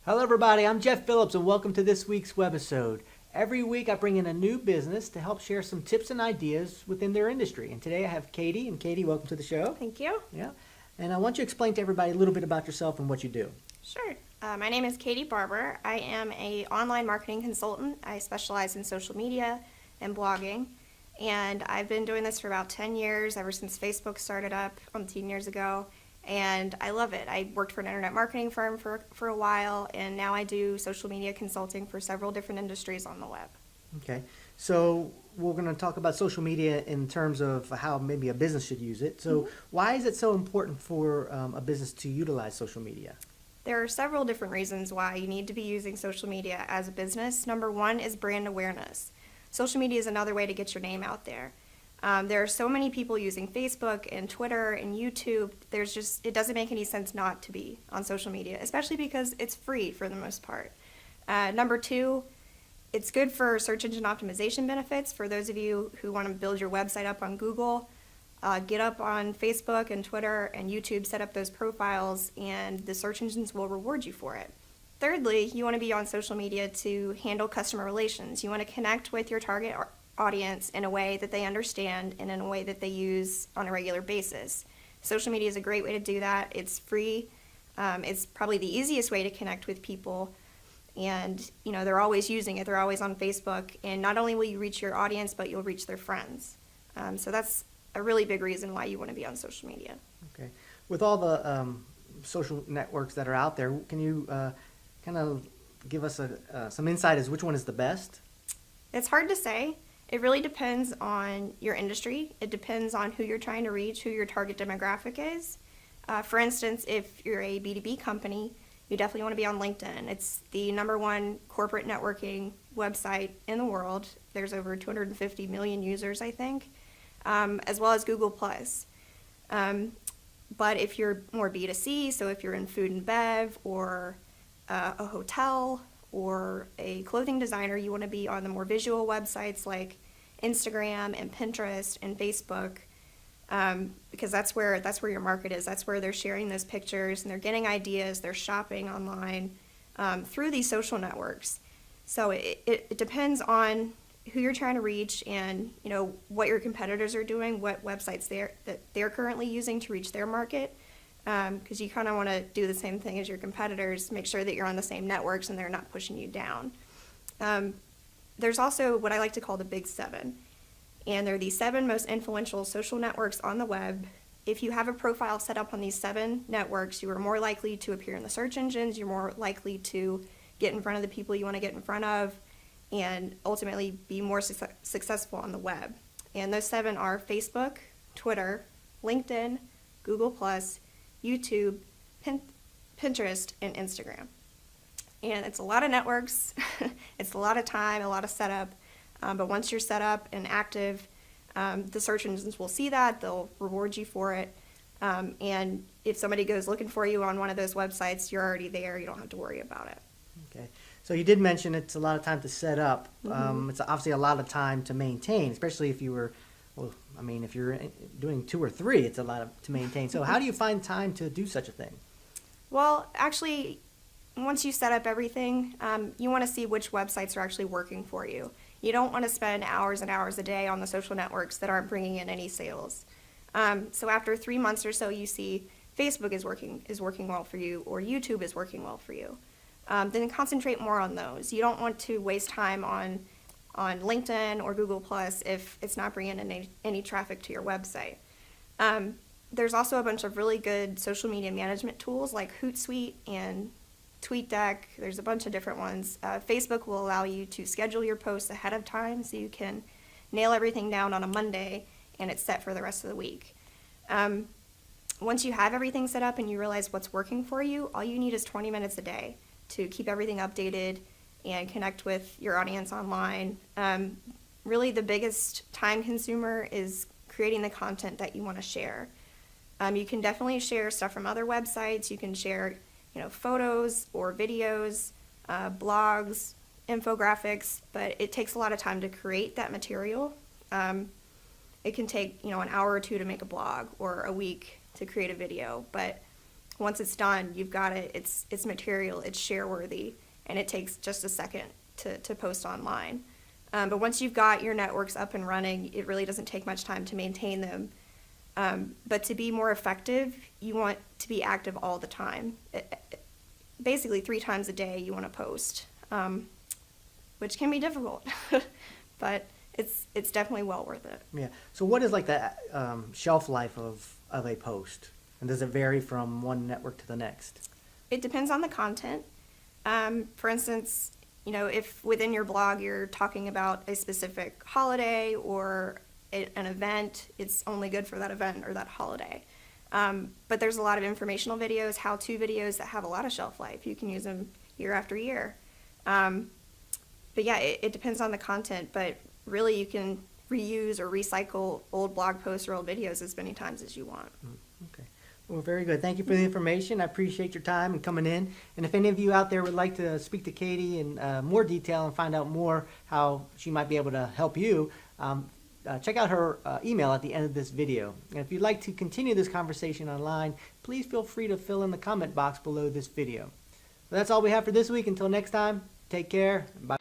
Hello, everybody. I'm Jeff Phillips, and welcome to this week's webisode. Every week, I bring in a new business to help share some tips and ideas within their industry. And today, I have Katie. And Katie, welcome to the show. Thank you. Yeah. And I want you to explain to everybody a little bit about yourself and what you do. Sure. My name is Katie Barber. I am an online marketing consultant. I specialize in social media and blogging. And I've been doing this for about 10 years, ever since Facebook started up 10 years ago. And I love it. I worked for an internet marketing firm for a while, and now I do social media consulting for several different industries on the web. Okay. So we're going to talk about social media in terms of how maybe a business should use it. So why is it so important for a business to utilize social media? There are several different reasons why you need to be using social media as a business. Number one is brand awareness. Social media is another way to get your name out there. There are so many people using Facebook and Twitter and YouTube. It doesn't make any sense not to be on social media, especially because it's free for the most part. Number two, it's good for search engine optimization benefits. For those of you who want to build your website up on Google, get up on Facebook and Twitter and YouTube, set up those profiles, and the search engines will reward you for it. Thirdly, you want to be on social media to handle customer relations. You want to connect with your target audience in a way that they understand and in a way that they use on a regular basis. Social media is a great way to do that. It's free. It's probably the easiest way to connect with people. And, they're always using it. They're always on Facebook. And not only will you reach your audience, but you'll reach their friends. So that's a really big reason why you want to be on social media. Okay. With all the social networks that are out there, can you kind of give us some insight as which one is the best? It's hard to say. It really depends on your industry. It depends on who you're trying to reach, who your target demographic is. For instance, if you're a B2B company, you definitely want to be on LinkedIn. It's the #1 corporate networking website in the world. There's over 250 million users, I think, as well as Google+. But if you're more B2C, so if you're in food and bev or a hotel or a clothing designer, you want to be on the more visual websites like Instagram and Pinterest and Facebook, because that's where your market is. That's where they're sharing those pictures and they're getting ideas. They're shopping online through these social networks. So it depends on who you're trying to reach and what your competitors are doing, what websites they're currently using to reach their market. Because you kind of want to do the same thing as your competitors, make sure that you're on the same networks and they're not pushing you down. There's also what I like to call the Big Seven, and they're the 7 most influential social networks on the web. If you have a profile set up on these 7 networks, you are more likely to appear in the search engines, you're more likely to get in front of the people you want to get in front of, and ultimately be more successful on the web. And those 7 are Facebook, Twitter, LinkedIn, Google+, YouTube, Pinterest, and Instagram. And it's a lot of networks. It's a lot of time, a lot of setup. But once you're set up and active, the search engines will see that. They'll reward you for it. And if somebody goes looking for you on one of those websites, you're already there. You don't have to worry about it. Okay. So you did mention it's a lot of time to set up. It's obviously a lot of time to maintain, especially if you were if you're doing 2 or 3, it's a lot to maintain. So how do you find time to do such a thing? Well, actually, once you set up everything, you want to see which websites are actually working for you. You don't want to spend hours and hours a day on the social networks that aren't bringing in any sales. So after 3 months or so, you see Facebook is working well for you, or YouTube is working well for you. Then concentrate more on those. You don't want to waste time on LinkedIn or Google+ if it's not bringing in any traffic to your website. There's also a bunch of really good social media management tools like Hootsuite and TweetDeck. There's a bunch of different ones. Facebook will allow you to schedule your posts ahead of time so you can nail everything down on a Monday and it's set for the rest of the week. Once you have everything set up and you realize what's working for you, all you need is 20 minutes a day to keep everything updated and connect with your audience online. Really, the biggest time consumer is creating the content that you want to share. You can definitely share stuff from other websites. You can share, photos or videos, blogs, infographics, but it takes a lot of time to create that material. It can take, an hour or 2 to make a blog or a week to create a video, but once it's done, you've got it. It's material. It's share worthy, and it takes just a second to post online. But once you've got your networks up and running, it really doesn't take much time to maintain them. But to be more effective, you want to be active all the time. Basically 3 times a day you want to post, which can be difficult, but it's definitely well worth it. Yeah. So what is like the shelf life of a post? And does it vary from one network to the next? It depends on the content. For instance, if within your blog you're talking about a specific holiday or an event, it's only good for that event or that holiday. But there's a lot of informational videos, how-to videos that have a lot of shelf life. You can use them year after year. But yeah, it depends on the content, but really you can reuse or recycle old blog posts or old videos as many times as you want. Okay. Well, very good. Thank you for the information. I appreciate your time and coming in. And if any of you out there would like to speak to Katie in more detail and find out more how she might be able to help you, check out her email at the end of this video. And if you'd like to continue this conversation online, please feel free to fill in the comment box below this video. Well, that's all we have for this week. Until next time, take care. Bye.